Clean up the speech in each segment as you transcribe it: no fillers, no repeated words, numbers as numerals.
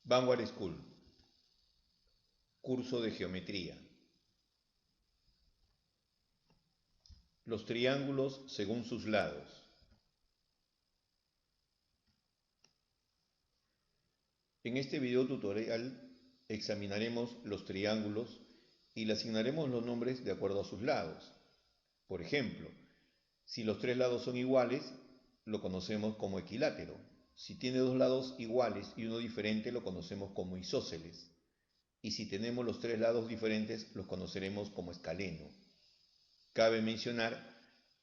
Vanguard School, curso de geometría. Los triángulos según sus lados. En este video tutorial examinaremos los triángulos y le asignaremos los nombres de acuerdo a sus lados. Por ejemplo, si los tres lados son iguales, lo conocemos como equilátero. Si tiene dos lados iguales y uno diferente, lo conocemos como isósceles. Y si tenemos los tres lados diferentes, los conoceremos como escaleno. Cabe mencionar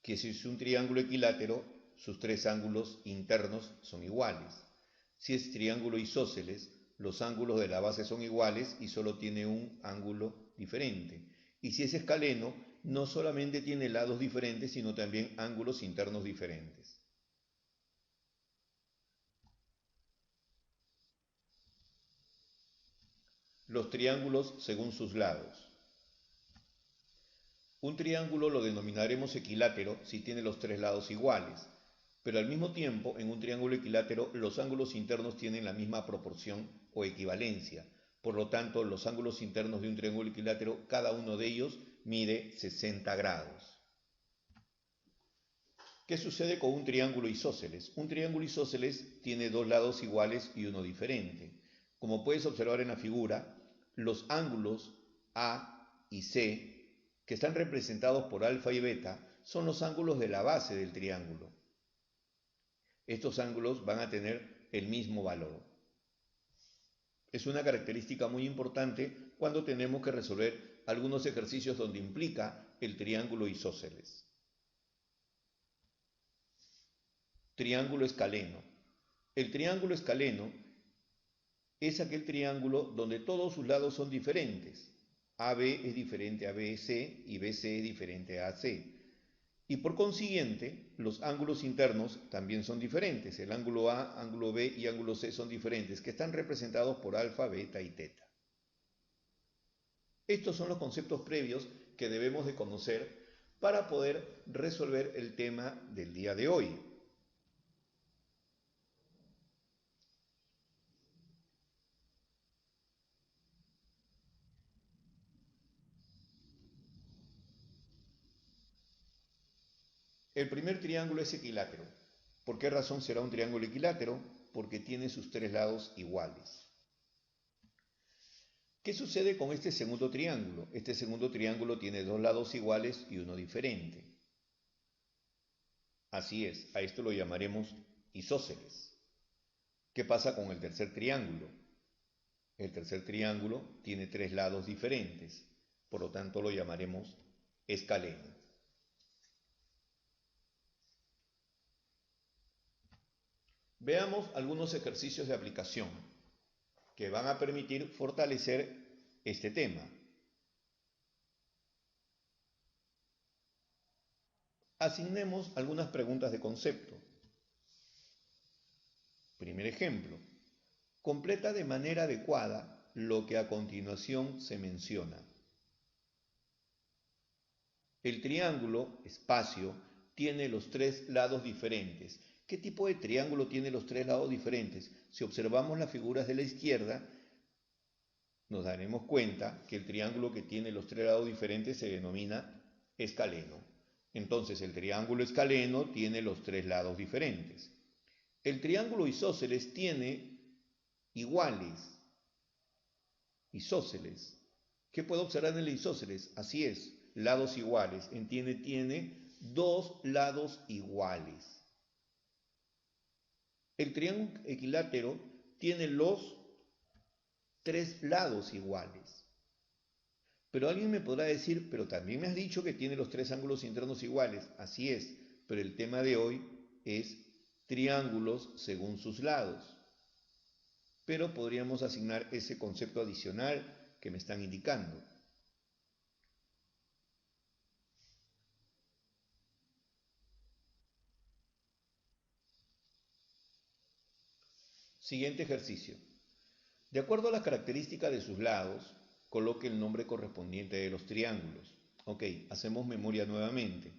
que si es un triángulo equilátero, sus tres ángulos internos son iguales. Si es triángulo isósceles, los ángulos de la base son iguales y solo tiene un ángulo diferente. Y si es escaleno, no solamente tiene lados diferentes, sino también ángulos internos diferentes. Los triángulos según sus lados. Un triángulo lo denominaremos equilátero si tiene los tres lados iguales, pero al mismo tiempo, en un triángulo equilátero, los ángulos internos tienen la misma proporción o equivalencia. Por lo tanto, los ángulos internos de un triángulo equilátero, cada uno de ellos mide 60 grados. ¿Qué sucede con un triángulo isósceles? Un triángulo isósceles tiene dos lados iguales y uno diferente. Como puedes observar en la figura, los ángulos A y C, que están representados por alfa y beta, son los ángulos de la base del triángulo. Estos ángulos van a tener el mismo valor. Es una característica muy importante cuando tenemos que resolver algunos ejercicios donde implica el triángulo isósceles. Triángulo escaleno. El triángulo escaleno es aquel triángulo donde todos sus lados son diferentes. AB es diferente a BC y BC es diferente a AC. Y por consiguiente, los ángulos internos también son diferentes. El ángulo A, ángulo B y ángulo C son diferentes, que están representados por alfa, beta y teta. Estos son los conceptos previos que debemos de conocer para poder resolver el tema del día de hoy. El primer triángulo es equilátero. ¿Por qué razón será un triángulo equilátero? Porque tiene sus tres lados iguales. ¿Qué sucede con este segundo triángulo? Este segundo triángulo tiene dos lados iguales y uno diferente. Así es, a esto lo llamaremos isósceles. ¿Qué pasa con el tercer triángulo? El tercer triángulo tiene tres lados diferentes, por lo tanto lo llamaremos escaleno. Veamos algunos ejercicios de aplicación que van a permitir fortalecer este tema. Asignemos algunas preguntas de concepto. Primer ejemplo. Completa de manera adecuada lo que a continuación se menciona. El triángulo, espacio, tiene los tres lados diferentes. ¿Qué tipo de triángulo tiene los tres lados diferentes? Si observamos las figuras de la izquierda, nos daremos cuenta que el triángulo que tiene los tres lados diferentes se denomina escaleno. Entonces, el triángulo escaleno tiene los tres lados diferentes. El triángulo isósceles tiene iguales. Isósceles. ¿Qué puedo observar en el isósceles? Así es, lados iguales. Tiene dos lados iguales. El triángulo equilátero tiene los tres lados iguales. Pero alguien me podrá decir, pero también me has dicho que tiene los tres ángulos internos iguales. Así es, pero el tema de hoy es triángulos según sus lados. Pero podríamos asignar ese concepto adicional que me están indicando. Siguiente ejercicio. De acuerdo a las características de sus lados, coloque el nombre correspondiente de los triángulos. Ok, hacemos memoria nuevamente.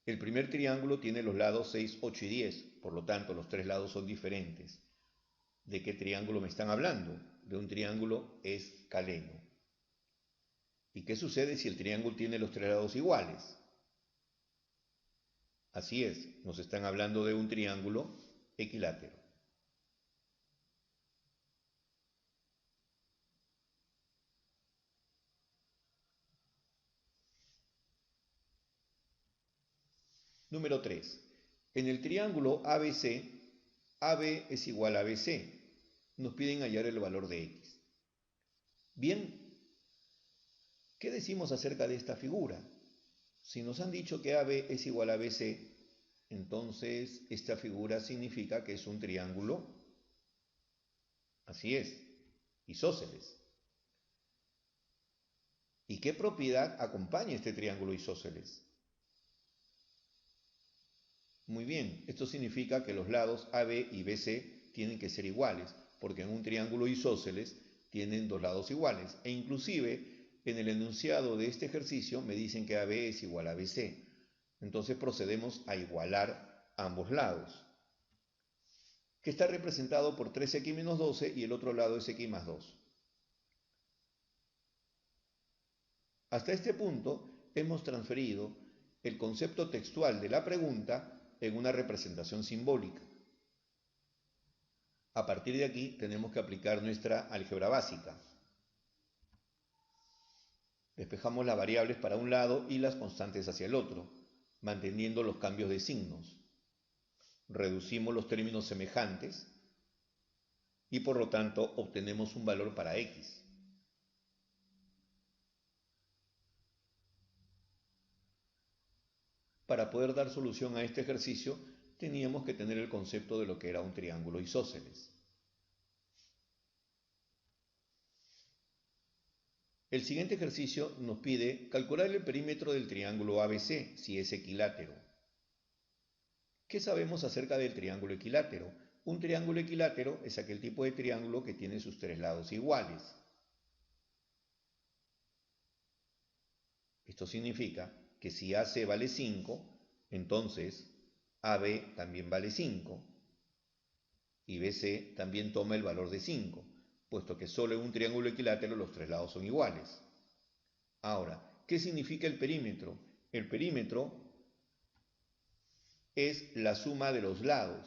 El primer triángulo tiene los lados 6, 8 y 10, por lo tanto los tres lados son diferentes. ¿De qué triángulo me están hablando? De un triángulo escaleno. ¿Y qué sucede si el triángulo tiene los tres lados iguales? Así es, nos están hablando de un triángulo equilátero. Número 3. En el triángulo ABC, AB es igual a BC. Nos piden hallar el valor de X. Bien, ¿qué decimos acerca de esta figura? Si nos han dicho que AB es igual a BC, entonces esta figura significa que es un triángulo, así es, isósceles. ¿Y qué propiedad acompaña este triángulo isósceles? Muy bien, esto significa que los lados AB y BC tienen que ser iguales, porque en un triángulo isósceles tienen dos lados iguales, e inclusive en el enunciado de este ejercicio me dicen que AB es igual a BC. Entonces procedemos a igualar ambos lados, que está representado por 3x menos 12 y el otro lado es x más 2. Hasta este punto hemos transferido el concepto textual de la pregunta en una representación simbólica. A partir de aquí tenemos que aplicar nuestra álgebra básica. Despejamos las variables para un lado y las constantes hacia el otro, manteniendo los cambios de signos. Reducimos los términos semejantes y por lo tanto obtenemos un valor para x. Para poder dar solución a este ejercicio teníamos que tener el concepto de lo que era un triángulo isósceles. El siguiente ejercicio nos pide calcular el perímetro del triángulo ABC si es equilátero. ¿Qué sabemos acerca del triángulo equilátero? Un triángulo equilátero es aquel tipo de triángulo que tiene sus tres lados iguales. Esto significa que si AC vale 5, entonces AB también vale 5 y BC también toma el valor de 5, puesto que solo en un triángulo equilátero los tres lados son iguales. Ahora, ¿qué significa el perímetro? El perímetro es la suma de los lados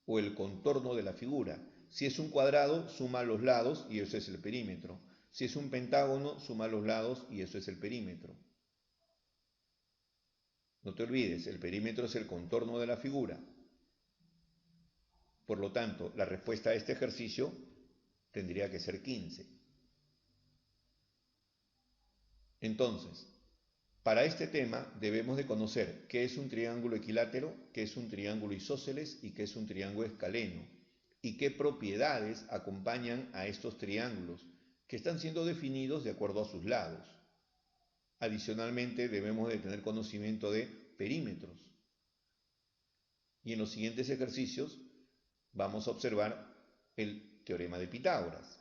o el contorno de la figura. Si es un cuadrado, suma los lados y eso es el perímetro. Si es un pentágono, suma los lados y eso es el perímetro. No te olvides, el perímetro es el contorno de la figura. Por lo tanto, la respuesta a este ejercicio tendría que ser 15. Entonces, para este tema debemos de conocer qué es un triángulo equilátero, qué es un triángulo isósceles y qué es un triángulo escaleno, y qué propiedades acompañan a estos triángulos, que están siendo definidos de acuerdo a sus lados. Adicionalmente, debemos de tener conocimiento de perímetros. Y en los siguientes ejercicios vamos a observar el teorema de Pitágoras.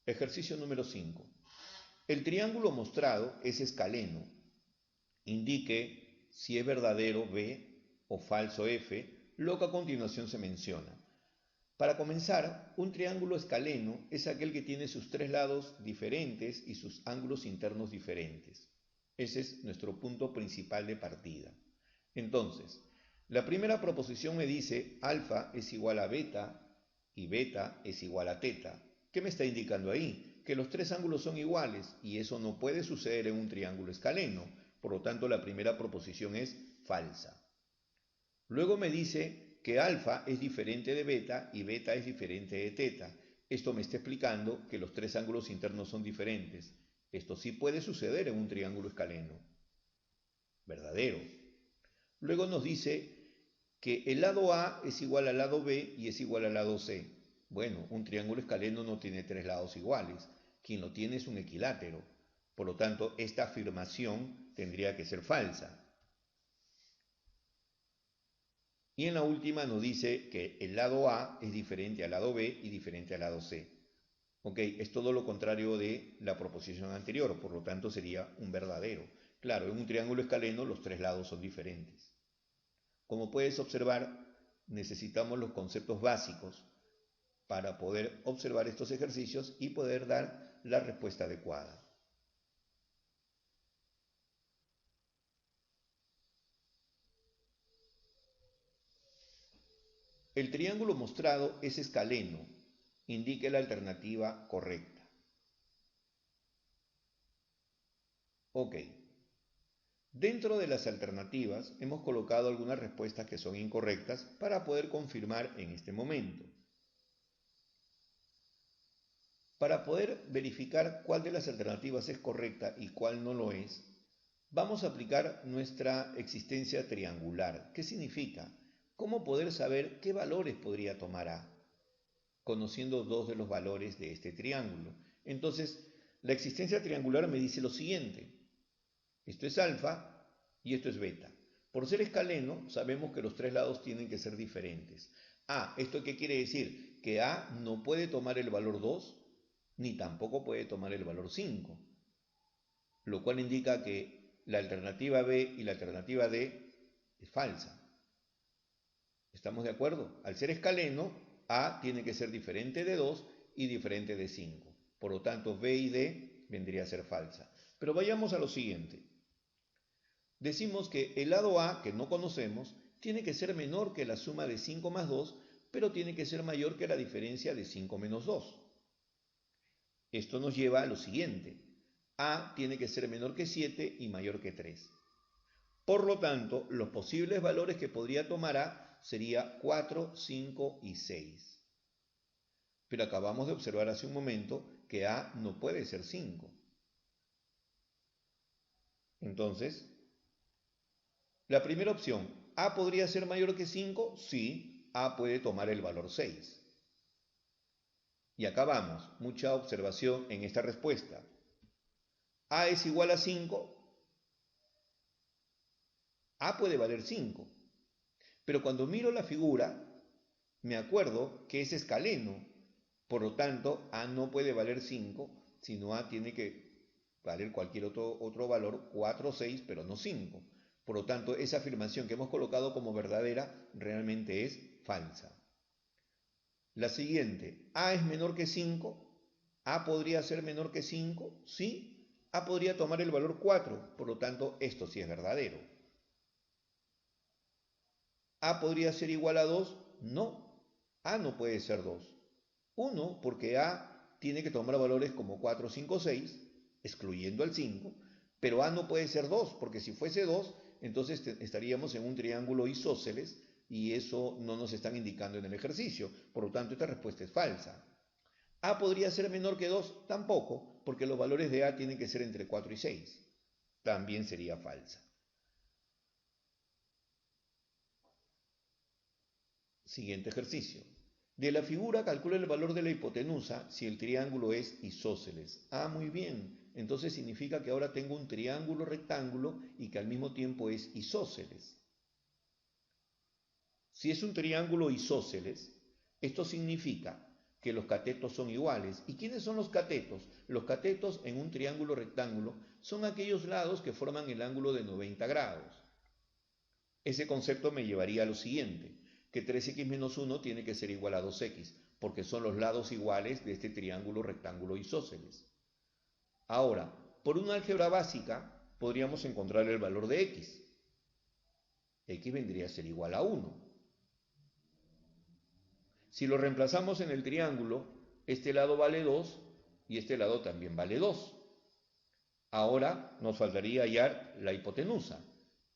Ejercicio número 5. El triángulo mostrado es escaleno. Indique si es verdadero B o falso F, lo que a continuación se menciona. Para comenzar, un triángulo escaleno es aquel que tiene sus tres lados diferentes y sus ángulos internos diferentes. Ese es nuestro punto principal de partida. Entonces, la primera proposición me dice alfa es igual a beta y beta es igual a teta. ¿Qué me está indicando ahí? Que los tres ángulos son iguales y eso no puede suceder en un triángulo escaleno. Por lo tanto, la primera proposición es falsa. Luego me dice que alfa es diferente de beta y beta es diferente de teta. Esto me está explicando que los tres ángulos internos son diferentes. Esto sí puede suceder en un triángulo escaleno. Verdadero. Luego nos dice que el lado A es igual al lado B y es igual al lado C. Bueno, un triángulo escaleno no tiene tres lados iguales. Quien lo tiene es un equilátero. Por lo tanto, esta afirmación tendría que ser falsa. Y en la última nos dice que el lado A es diferente al lado B y diferente al lado C. Ok, es todo lo contrario de la proposición anterior, por lo tanto sería un verdadero. Claro, en un triángulo escaleno los tres lados son diferentes. Como puedes observar, necesitamos los conceptos básicos para poder observar estos ejercicios y poder dar la respuesta adecuada. El triángulo mostrado es escaleno. Indique la alternativa correcta. Ok. Dentro de las alternativas hemos colocado algunas respuestas que son incorrectas para poder confirmar en este momento. Para poder verificar cuál de las alternativas es correcta y cuál no lo es, vamos a aplicar nuestra existencia triangular. ¿Qué significa? ¿Cómo poder saber qué valores podría tomar A? Conociendo dos de los valores de este triángulo. Entonces, la existencia triangular me dice lo siguiente. Esto es alfa y esto es beta. Por ser escaleno, sabemos que los tres lados tienen que ser diferentes. ¿Esto qué quiere decir? Que A no puede tomar el valor 2, ni tampoco puede tomar el valor 5. Lo cual indica que la alternativa B y la alternativa D es falsa. ¿Estamos de acuerdo? Al ser escaleno, A tiene que ser diferente de 2 y diferente de 5. Por lo tanto, B y D vendría a ser falsa. Pero vayamos a lo siguiente. Decimos que el lado A, que no conocemos, tiene que ser menor que la suma de 5 más 2, pero tiene que ser mayor que la diferencia de 5 menos 2. Esto nos lleva a lo siguiente. A tiene que ser menor que 7 y mayor que 3. Por lo tanto, los posibles valores que podría tomar A sería 4, 5 y 6. Pero acabamos de observar hace un momento que A no puede ser 5. Entonces, la primera opción, ¿A podría ser mayor que 5? Sí, A puede tomar el valor 6. Y acabamos, mucha observación en esta respuesta. A es igual a 5. A puede valer 5. Pero cuando miro la figura, me acuerdo que es escaleno. Por lo tanto, A no puede valer 5, sino A tiene que valer cualquier otro valor, 4 o 6, pero no 5. Por lo tanto, esa afirmación que hemos colocado como verdadera realmente es falsa. La siguiente, A es menor que 5. A podría ser menor que 5, sí. A podría tomar el valor 4, por lo tanto, esto sí es verdadero. ¿A podría ser igual a 2? No. A no puede ser 2. 1, porque A tiene que tomar valores como 4, 5, 6, excluyendo al 5, pero A no puede ser 2, porque si fuese 2, entonces estaríamos en un triángulo isósceles y eso no nos están indicando en el ejercicio. Por lo tanto, esta respuesta es falsa. ¿A podría ser menor que 2? Tampoco, porque los valores de A tienen que ser entre 4 y 6. También sería falsa. Siguiente ejercicio. De la figura calcula el valor de la hipotenusa si el triángulo es isósceles. Muy bien. Entonces significa que ahora tengo un triángulo rectángulo y que al mismo tiempo es isósceles. Si es un triángulo isósceles, esto significa que los catetos son iguales. ¿Y quiénes son los catetos? Los catetos en un triángulo rectángulo son aquellos lados que forman el ángulo de 90 grados. Ese concepto me llevaría a lo siguiente, que 3x menos 1 tiene que ser igual a 2x, porque son los lados iguales de este triángulo rectángulo isósceles. Ahora, por una álgebra básica, podríamos encontrar el valor de x. X vendría a ser igual a 1. Si lo reemplazamos en el triángulo, este lado vale 2 y este lado también vale 2. Ahora nos faltaría hallar la hipotenusa,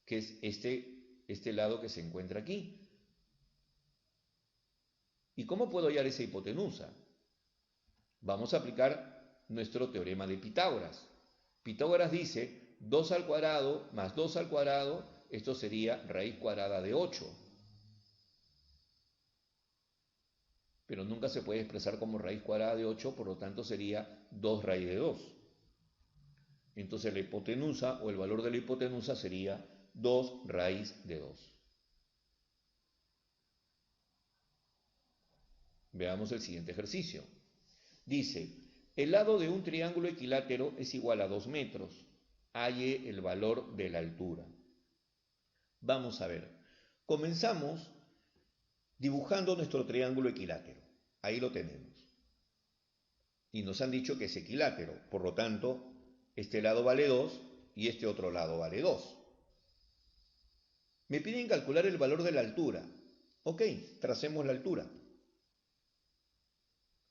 que es este lado que se encuentra aquí. ¿Y cómo puedo hallar esa hipotenusa? Vamos a aplicar nuestro teorema de Pitágoras. Pitágoras dice 2 al cuadrado más 2 al cuadrado, esto sería raíz cuadrada de 8. Pero nunca se puede expresar como raíz cuadrada de 8, por lo tanto sería 2 raíz de 2. Entonces la hipotenusa o el valor de la hipotenusa sería 2 raíz de 2. Veamos el siguiente ejercicio. Dice, el lado de un triángulo equilátero es igual a 2 metros. Halle el valor de la altura. Vamos a ver. Comenzamos dibujando nuestro triángulo equilátero. Ahí lo tenemos. Y nos han dicho que es equilátero. Por lo tanto, este lado vale 2 y este otro lado vale 2. Me piden calcular el valor de la altura. Ok, tracemos la altura.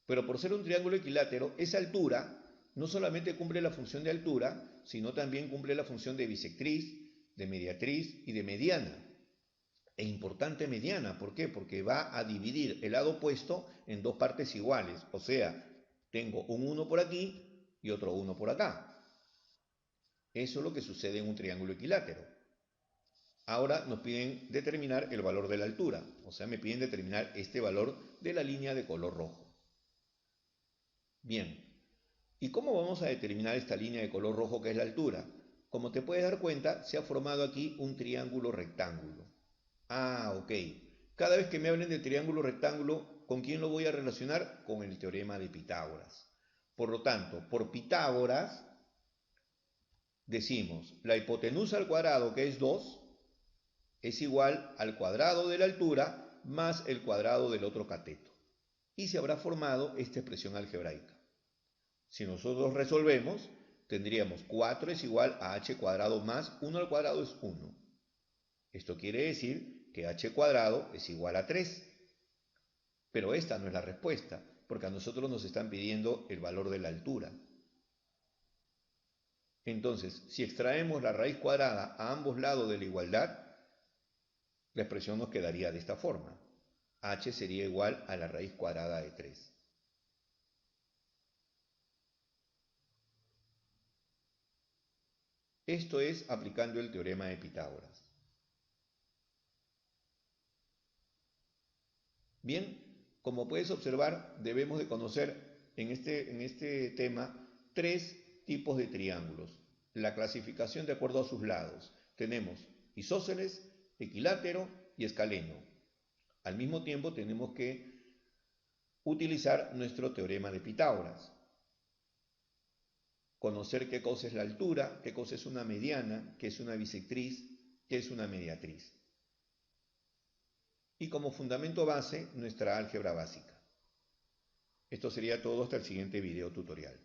Pero por ser un triángulo equilátero, esa altura no solamente cumple la función de altura, sino también cumple la función de bisectriz, de mediatriz y de mediana. E importante mediana, ¿por qué? Porque va a dividir el lado opuesto en dos partes iguales. O sea, tengo un 1 por aquí y otro 1 por acá. Eso es lo que sucede en un triángulo equilátero. Ahora nos piden determinar el valor de la altura. O sea, me piden determinar este valor de la línea de color rojo. Bien, ¿y cómo vamos a determinar esta línea de color rojo que es la altura? Como te puedes dar cuenta, se ha formado aquí un triángulo rectángulo. Ah, ok. Cada vez que me hablen de triángulo rectángulo, ¿con quién lo voy a relacionar? Con el teorema de Pitágoras. Por lo tanto, por Pitágoras, decimos la hipotenusa al cuadrado, que es 2, es igual al cuadrado de la altura más el cuadrado del otro cateto. Y se habrá formado esta expresión algebraica. Si nosotros resolvemos, tendríamos 4 es igual a h cuadrado más 1 al cuadrado es 1. Esto quiere decir que h cuadrado es igual a 3. Pero esta no es la respuesta, porque a nosotros nos están pidiendo el valor de la altura. Entonces, si extraemos la raíz cuadrada a ambos lados de la igualdad, la expresión nos quedaría de esta forma. H sería igual a la raíz cuadrada de 3. Esto es aplicando el teorema de Pitágoras. Bien, como puedes observar, debemos de conocer en este tema 3 tipos de triángulos. La clasificación de acuerdo a sus lados. Tenemos isósceles, equilátero y escaleno. Al mismo tiempo tenemos que utilizar nuestro teorema de Pitágoras. Conocer qué cosa es la altura, qué cosa es una mediana, qué es una bisectriz, qué es una mediatriz. Y como fundamento base, nuestra álgebra básica. Esto sería todo hasta el siguiente video tutorial.